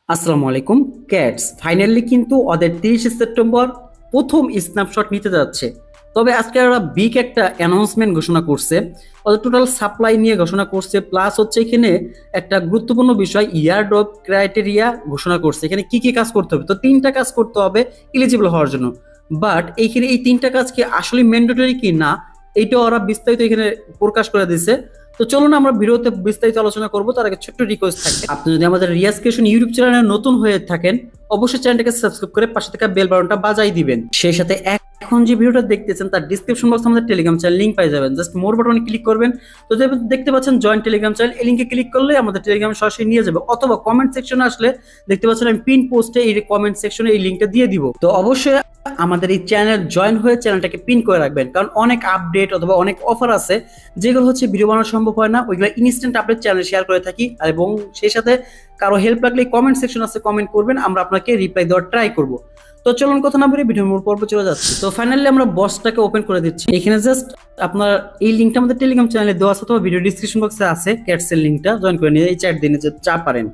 আসসালামু আলাইকুম। Cats finally কিন্তু ওদের 30 সেপ্টেম্বর প্রথম স্ন্যাপশট নিতে যাচ্ছে। তবে আজকে ওরা বিগ একটা অ্যানাউন্সমেন্ট ঘোষণা করছে। ওদের টোটাল সাপ্লাই নিয়ে ঘোষণা করছে, প্লাস হচ্ছে এখানে একটা গুরুত্বপূর্ণ বিষয় ইয়ারড্রপ ক্রাইটেরিয়া ঘোষণা করছে। এখানে কি কি কাজ করতে হবে, তো তিনটা কাজ করতে হবে এলিজিবল হওয়ার জন্য। বাট এইখানে এই তিনটা কাজ কি আসলে ম্যান্ডেটরি কি না, এইটা ওরা বিস্তারিত এখানে প্রকাশ করে দিছে। তো চলুন আমরা ভিডিওতে বিস্তারিত আলোচনা করবো। তার আগে ছোট্ট রিকোয়েস্ট থাকবে, আপনি যদি আমাদের রিয়াজ ক্রিয়েশন ইউটিউব চ্যানেলে নতুন হয়ে থাকেন অবশ্যই চ্যানেলটাকে সাবস্ক্রাইব করে পাশে থাকা বেল বাটনটা বাজাই দিবেন। সেই সাথে এখন যে ভিডিওটা দেখতেছেন তার ডিসক্রিপশন বক্সে আমাদের টেলিগ্রাম চ্যানেল লিংক পেয়ে যাবেন। জাস্ট মোর বাটনে ক্লিক করবেন, তো দেখতে পাচ্ছেন জয়েন টেলিগ্রাম চ্যানেল, এই লিংকে ক্লিক করলে আমাদের টেলিগ্রামে সরাসরি নিয়ে যাবে। অথবা কমেন্ট সেকশনে আসলে দেখতে পাচ্ছেন আমি পিন পোস্টে এই কমেন্ট সেকশনে এই লিংকটা দিয়ে দিব। তো অবশ্যই আমাদের এই চ্যানেল জয়েন হয়ে চ্যানেলটাকে পিন করে রাখবেন, কারণ অনেক আপডেট অথবা অনেক অফার আছে যেগুলো হচ্ছে ভিডিও বানানো সম্ভব হয় না, ওইগুলো ইনস্ট্যান্ট আপডেট চ্যানেলে শেয়ার করে থাকি। এবং সেই সাথে কারো হেল্প লাগলে কমেন্ট সেকশন আছে, কমেন্ট করবেন, আমরা আপনাকে রিপ্লাই দেওয়ার ট্রাই করব। তো চলুন কথা না বলে ভিডিওর মূল পর্ব চলে যাচ্ছে। তো ফাইনালি আমরা বসটাকে ওপেন করে দিচ্ছি। এখানে জাস্ট আপনার এই লিংকটা আমাদের টেলিগ্রাম চ্যানেলে দেওয়া আছে, অথবা ভিডিও ডিসক্রিপশন বক্সে আছে, ক্যাটসের লিংকটা জয়েন করে নিয়ে এই চ্যাট দিনে যে চা পারেন।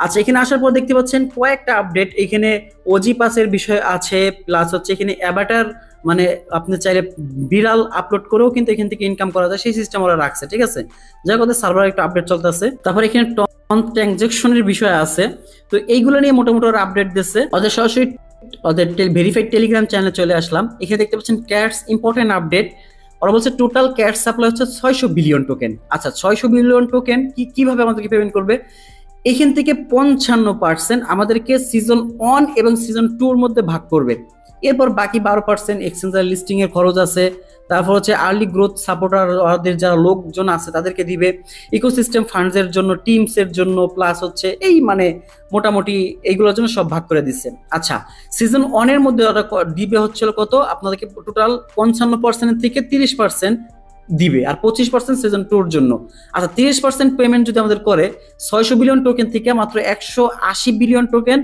আচ্ছা, এখানে আসার পর দেখতে পাচ্ছেন কয়েকটা আপডেট। এখানে ওজি পাসের বিষয় আছে, প্লাস হচ্ছে এখানে অ্যাভাটার, মানে আপনি চাইলে বিড়াল আপলোড করেও কিন্তু এখান থেকে ইনকাম করা যায়, সেই সিস্টেম ওরা রাখছে। ঠিক আছে, যাই হোক ওদের সার্ভার একটা আপডেট চলতেছে। তারপর এখানে ট্রানজাকশনের বিষয় আছে। তো এইগুলো নিয়ে মোটামুটি ওরা আপডেট দিচ্ছে। ওদের সরাসরি ওদের ভেরিফাইড টেলিগ্রাম চ্যানেলে চলে আসলাম। এখানে দেখতে পাচ্ছেন ক্যাটস ইম্পর্টেন্ট আপডেট। ওরা বলছে টোটাল ক্যাট সাপ্লাই হচ্ছে 600 বিলিয়ন টোকেন। আচ্ছা, 600 বিলিয়ন টোকেন কিভাবে আমাদেরকে পেমেন্ট করবে? এখান থেকে 55% আমাদেরকে সিজন 1 এবং সিজন 2 এর মধ্যে ভাগ করবে। এরপর বাকি 12% এক্সচেঞ্জার লিস্টিং এর খরচ আছে। তারপর হচ্ছে আর্লি গ্রোথ সাপোর্টারদের যারা লোকজন আছে তাদেরকে দিবে, ইকোসিস্টেম ফান্ডস এর জন্য, টিমস এর জন্য, প্লাস হচ্ছে এই মানে মোটামুটি এইগুলোর জন্য সব ভাগ করে দিচ্ছে। আচ্ছা, সিজন 1 এর মধ্যে ওরা দিবে হচ্ছিল কত, আপনাদেরকে টোটাল 55% থেকে 30% দিবে, আর 25% সিজন 2 এর জন্য। আচ্ছা, 30% পেমেন্ট যদি আমাদের করে 600 বিলিয়ন টোকেন থেকে মাত্র 180 বিলিয়ন টোকেন,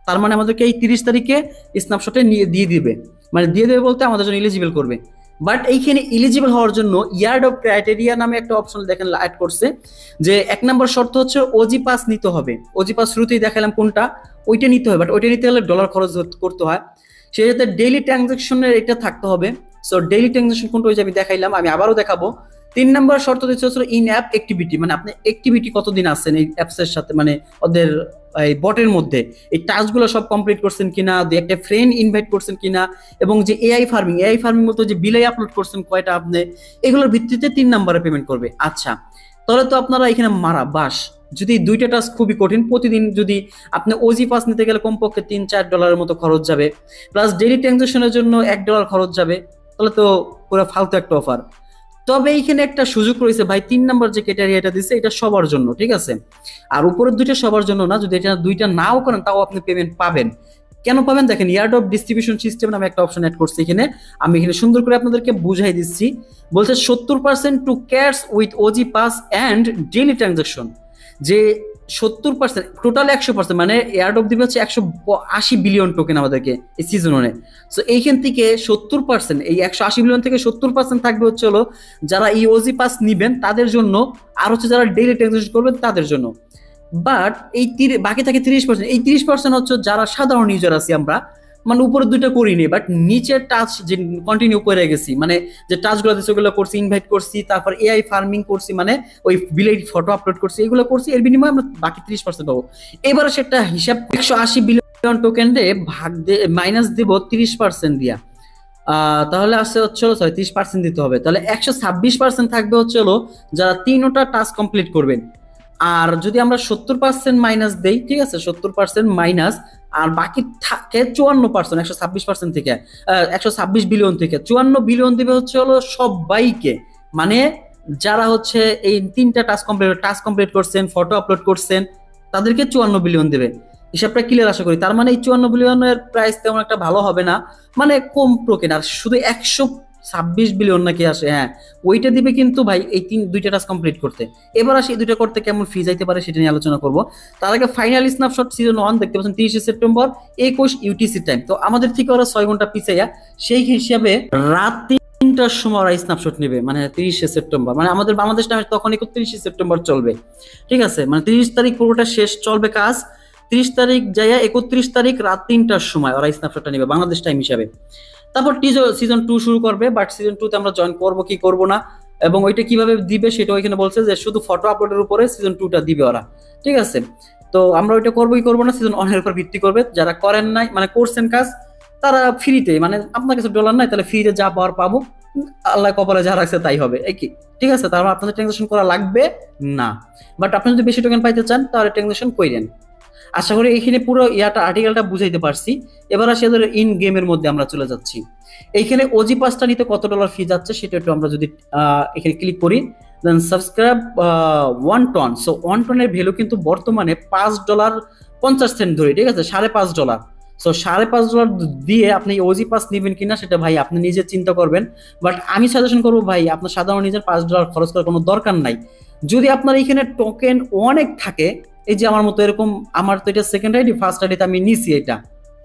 তার মানে আমাদেরকে এই 30 তারিখে স্ন্যাপশটে নিয়ে দিয়ে দিবে। মানে দিয়ে দেবে বলতে আমাদের জন্য এলিজিবল করবে। বাট এইখানে এলিজিবল হওয়ার জন্য ইয়ার্ড অফ ক্রাইটেরিয়া নামে একটা অপশন দেখেন অ্যাড করছে, যে 1 নম্বর শর্ত হচ্ছে ওজি পাস নিতে হবে। ওজি পাস শুরুতেই দেখালাম কোনটা, ওইটা নিতে হবে। বাট ওইটা নিতে হলে ডলার খরচ করতে হয়, সেই সাথে ডেইলি ট্রানজাকশনের এটা থাকতে হবে। সো ডেইলি ট্রানজাকশন কোনটা ওই যে আমি দেখাইলাম, আমি আবারও দেখাবো। 3 নম্বর শর্ত দিচ্ছে হচ্ছে ইন অ্যাপ অ্যাক্টিভিটি, মানে আপনি অ্যাক্টিভিটি কতদিন আছেন এই অ্যাপসের সাথে, মানে ওদের এই বটের মধ্যে এই টাস্কগুলো সব কমপ্লিট করছেন কিনা, একটা ফ্রেন্ড ইনভাইট করছেন কিনা, এবং যে এআই ফার্মিং মতো যে বিলাই আপলোড করছেন কয়টা আপনি, এগুলোর ভিত্তিতে 3 নম্বরে পেমেন্ট করবে। আচ্ছা, তাহলে তো আপনারা এখানে মারা বাস। যদি দুইটা টাস্ক খুবই কঠিন, প্রতিদিন যদি আপনি ওজি পাস নিতে গেলে কমপক্ষে $3-4 মতো খরচ যাবে, প্লাস ডেইলি ট্রানজাকশনের জন্য $1 খরচ যাবে, তাহলে তো পুরো ফালতু একটা অফার। তবে এইখানে একটা সুযোগ রয়েছে ভাই, 3 নম্বর যে ক্রাইটেরিয়াটা দিচ্ছে এটা সবার জন্য, ঠিক আছে। আর উপরের দুইটা সবার জন্য না, যদি এটা দুইটা নাও করেন তাও আপনি পেমেন্ট পাবেন। কেন পাবেন দেখেন, ইয়ার্ড অফ ডিস্ট্রিবিউশন সিস্টেম নামে একটা অপশন অ্যাড করছে এখানে। আমি এখানে সুন্দর করে আপনাদেরকে বুঝাই দিচ্ছি। বলছে 70% to cats with OG pass and daily transaction, যে 70% টোটাল 100%, মানে এয়ার অফ দিবে হচ্ছে 180 বিলিয়ন টোকেন আমাদেরকে এই সিজন 1-এ। সো এইখান থেকে 70%, এই 180 বিলিয়ন থেকে 70% থাকবে হচ্ছে হলো যারা এই ওজি পাস নিবেন তাদের জন্য, আর হচ্ছে যারা ডেইলি ট্রানজাকশন করবেন তাদের জন্য। বাট এই বাকি থাকে 30%, এই 30% হচ্ছে যারা সাধারণ ইউজার আছি আমরা, মানে উপরে দুইটা করিনি বাট নিচের টাচ যে কন্টিনিউ করে গেছি, মানে যে টাচগুলো দিচ্ছে ওগুলো করছি, ইনভাইট করছি, তারপর এআই ফার্মিং করছি, মানে ওই বিলের ফটো আপলোড করছি, এগুলো করছি, এর বিনিময়ে আমরা বাকি 30% পাবো। এবারে সেটা হিসাব 180 বিলিয়ন টোকেন রে ভাগ মাইনাস দিব 30% দিয়া, তাহলে আসছে হচ্ছে 30% দিতে হবে, তাহলে 126% থাকবে হচ্ছে হলো যারা 3টা টাস্ক কমপ্লিট করবেন। আর যদি আমরা 70% মাইনাস দেই, ঠিক আছে, 70% মাইনাস, আর বাকি থাকে 54%, 126% থেকে 126 বিলিয়ন থেকে 54 বিলিয়ন দিবে হচ্ছে হলো সবাইকে, মানে যারা হচ্ছে এই 3টা টাস্ক কমপ্লিট করছেন, ফটো আপলোড করছেন, তাদেরকে 54 বিলিয়ন দেবে। হিসাবটা ক্লিয়ার আশা করি। তার মানে এই 54 বিলিয়নের প্রাইস তেমন একটা ভালো হবে না, মানে কম টোকেন। আর শুধু 126 বিলিয়ন নাকি আসে, হ্যাঁ ওইটা দিবে কিন্তু ভাই এই দুইটা টাস্ক কমপ্লিট করতে। এবার আসি এই দুইটা করতে কেমন ফি যাইতে পারে সেটা নিয়ে আলোচনা করব। তার আগে ফাইনাল স্ন্যাপশট সিজন 1 দেখতে পাচ্ছেন 30 সেপ্টেম্বর 21 ইউটিসি টাইম। তো আমাদের থেকে ওরা 6 ঘন্টা পিছাইয়া, সেই হিসাবে রাত 3টার সময় ওরা স্ন্যাপশট নেবে, মানে 30 সেপ্টেম্বর, মানে আমাদের বাংলাদেশ টাইমে তখন 31 সেপ্টেম্বর চলবে। ঠিক আছে, মানে 30 তারিখ পুরোটা শেষ চলবে কাজ, 30 তারিখ যাইয়া 31 তারিখ রাত 3টার সময় ওরা স্ন্যাপশটটা নেবে বাংলাদেশ টাইম হিসাবে। তারপর সিজন 2 শুরু করবে, বাট সিজন 2 তে আমরা জয়েন করব কি করব না এবং ওইটা কিভাবে দিবে সেটা ওইখানে বলছে যে শুধু ফটো আপলোডের উপরে সিজন 2টা দিবে ওরা, ঠিক আছে। তো আমরা ওইটা করবো কি করবো না সিজন 1 এর উপর ভিত্তি করবে। যারা করেন নাই মানে করছেন কাজ তারা ফ্রিতে, মানে আপনার কাছে ডলার নাই তাহলে ফ্রিতে যা পাওয়ার পাবো, আল্লাহ কপালে যা রাখছে তাই হবে, এই কি, ঠিক আছে। তারপর আপনাদের ট্রানজাকশন করা লাগবে না, বাট আপনি যদি বেশি টোকেন পাইতে চান তাহলে ট্রানজাকশন কইরেন। আশা করি এইখানে পুরো আর্টিকেলটা বুঝাইতে পারছি। এবার আসি ইন গেমের মধ্যে আমরা চলে যাচ্ছি। এইখানে ওজি পাসটা নিতে কত ডলার ফি যাচ্ছে সেটা একটু আমরা যদি এখানে ক্লিক করি, দেন সাবস্ক্রাইব 1 টন। সো 1 টনের ভ্যালু কিন্তু বর্তমানে $5.50 ধরে, ঠিক আছে, $5.5। সো $5.5 দিয়ে আপনি ওজি পাস নেবেন কিনা সেটা ভাই আপনি নিজে চিন্তা করবেন। বাট আমি সাজেশন করবো ভাই আপনার সাধারণ নিজের $5 খরচ করার কোনো দরকার নাই। যদি আপনার এখানে টোকেন অনেক থাকে, এই যে আমার মতো এরকম, আমার তো এটা সেকেন্ড আইডি, ফার্স্ট আইডিতে আমি নিছি, এটা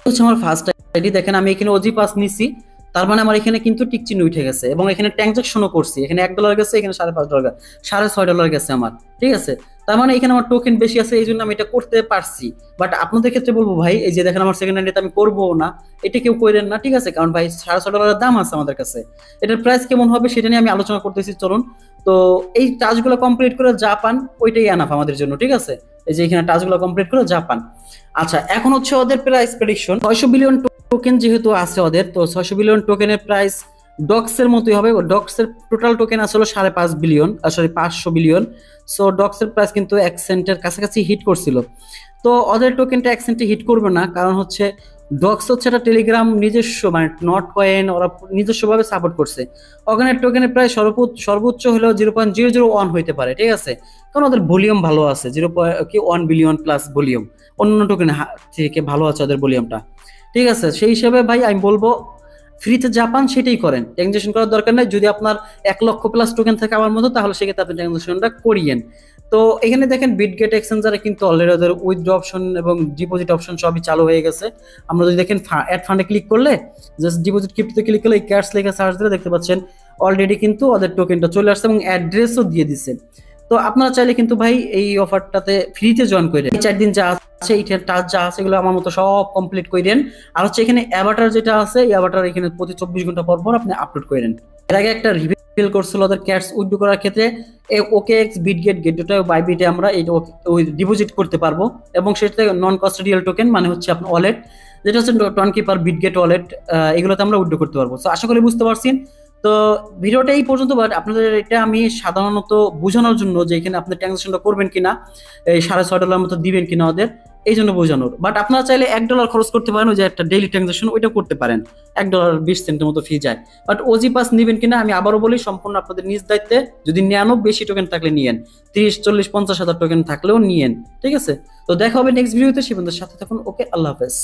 হচ্ছে আমার ফার্স্ট আইডি। দেখেন আমি এখানে ওজি পাস নিছি, তার মানে আমার এখানে কিন্তু টিক চিহ্ন উঠে গেছে এবং এখানে ট্রানজাকশনও করছি। এখানে $1 গেছে, এখানে $5.5, $6.5 গেছে আমার, ঠিক আছে। তার মানে এখানে আমার টোকেন বেশি আছে, এই জন্য আমি এটা করতে পারছি। বাট আপনাদের ক্ষেত্রে বলবো ভাই, এই যে দেখেন আমার সেকেন্ড হ্যান্ডে আমি করবো না, এটা কেউ করেন না, ঠিক আছে, কারণ ভাই $6.5 দাম আছে আমাদের কাছে। এটার প্রাইস কেমন হবে সেটা নিয়ে আমি আলোচনা করতেছি, চলুন। তো এই টাস্কগুলো কমপ্লিট করে যা পান ওইটাই এনাফ আমাদের জন্য, ঠিক আছে। এই যে এখানে টাস্কগুলো কমপ্লিট করে যা পান। আচ্ছা, এখন হচ্ছে ওদের প্রাইস প্রেডিকশন। 600 বিলিয়ন টোকেন যেহেতু আছে ওদের, তো 600 বিলিয়ন টোকেনের প্রাইস ডক্সের মতোই হবে। ডক্সের টোটাল টোকেন আসলে 5.5 বিলিয়ন, সরি 500 বিলিয়ন। সো ডক্সের প্রাইস কিন্তু 1 সেন্টের কাছাকাছি হিট করছিল। তো ওদের টোকেনটা 1 সেন্টে হিট করবে না, কারণ হচ্ছে ডক্স হচ্ছে একটা টেলিগ্রাম নিজস্ব, মানে নট কয়েন ওরা নিজস্বভাবে সাপোর্ট করছে। ওখানে টোকেনের প্রায় সর্বোচ্চ হলেও 0.001 হইতে পারে, ঠিক আছে, কারণ ওদের ভলিউম ভালো আছে, 0.1 বিলিয়ন প্লাস ভলিউম, অন্য টোকেন থেকে ভালো আছে ওদের ভলিউমটা, ঠিক আছে। সেই হিসেবে ভাই আমি বলবো ফ্রিতে জাপান সেটাই করেন, ট্রানজাকশন করার দরকার নাই। যদি আপনার 1 লক্ষ প্লাস টোকেন থাকে আমার মতো, তাহলে সেক্ষেত্রে আপনি ট্রানজাকশনটা করিয়েন। তো এখানে দেখেন বিটগেট এক্সচেঞ্জারে কিন্তু অলরেডি ওদের উইথড্র অপশন এবং ডিপোজিট অপশন সবই চালু হয়ে গেছে। আমরা যদি দেখেন অ্যাড ফান্ডে ক্লিক করলে, জাস্ট ডিপোজিট ক্রিপ্টোতে ক্লিক করলে ক্যাশ লেখা সার্চ দিলে দেখতে পাচ্ছেন অলরেডি কিন্তু ওদের টোকেনটা চলে আসছে এবং অ্যাড্রেসও দিয়ে দিছে। তো আপনারা চাইলে কিন্তু ভাই এই অফারটাতে ফ্রিতে জয়েন করেন। 4 দিন যা আছে এইটার টাচ যা আছে এগুলো আমার মতো সব কমপ্লিট করেন। আর হচ্ছে এখানে অ্যাভাটার যেটা আছে, এই অ্যাভাটার এখানে প্রতি 24 ঘন্টা পর পর আপনি আপলোড করেন। এর আগে একটা রিভিল করছিল ওদের ক্যাটস উইথড্র করার ক্ষেত্রে, OKX বিটগেট গেটটা বাইবিটে আমরা এই ডিপোজিট করতে পারবো এবং সেটা নন কাস্টোডিয়াল টোকেন, মানে হচ্ছে আপনার ওয়ালেট যেটা হচ্ছে টনকিপার বিটগেট ওয়ালেট, এগুলোতে আমরা উইথড্র করতে পারবো। তো আশা করি বুঝতে পারছেন। তো ভিডিওটা এই পর্যন্ত, বাট আপনাদের এটা আমি সাধারণত বোঝানোর জন্য যে এখানে আপনি ট্রানজাকশনটা করবেন কিনা, এই $6.5 মতো দিবেন কিনা ওদের, এই জন্য বোঝানোর। বাট আপনারা চাইলে $1 খরচ করতে পারেন, ওই যে একটা ডেইলি ট্রানজাকশন ওইটা করতে পারেন, $1.20 মতো ফি যায়। বাট ওজি পাস নিবেন কিনা আমি আবারও বলি, সম্পূর্ণ আপনাদের নিজ দায়িত্বে। যদি নেয়ানো বেশি টোকেন থাকলে নিয়েন, 30, 40, 50 হাজার টোকেন থাকলেও নিয়েন, ঠিক আছে। তো দেখা হবে নেক্সট ভিডিওতে, সে বন্ধুদের সাথে থাকুন। ওকে, আল্লাহ হাফেজ।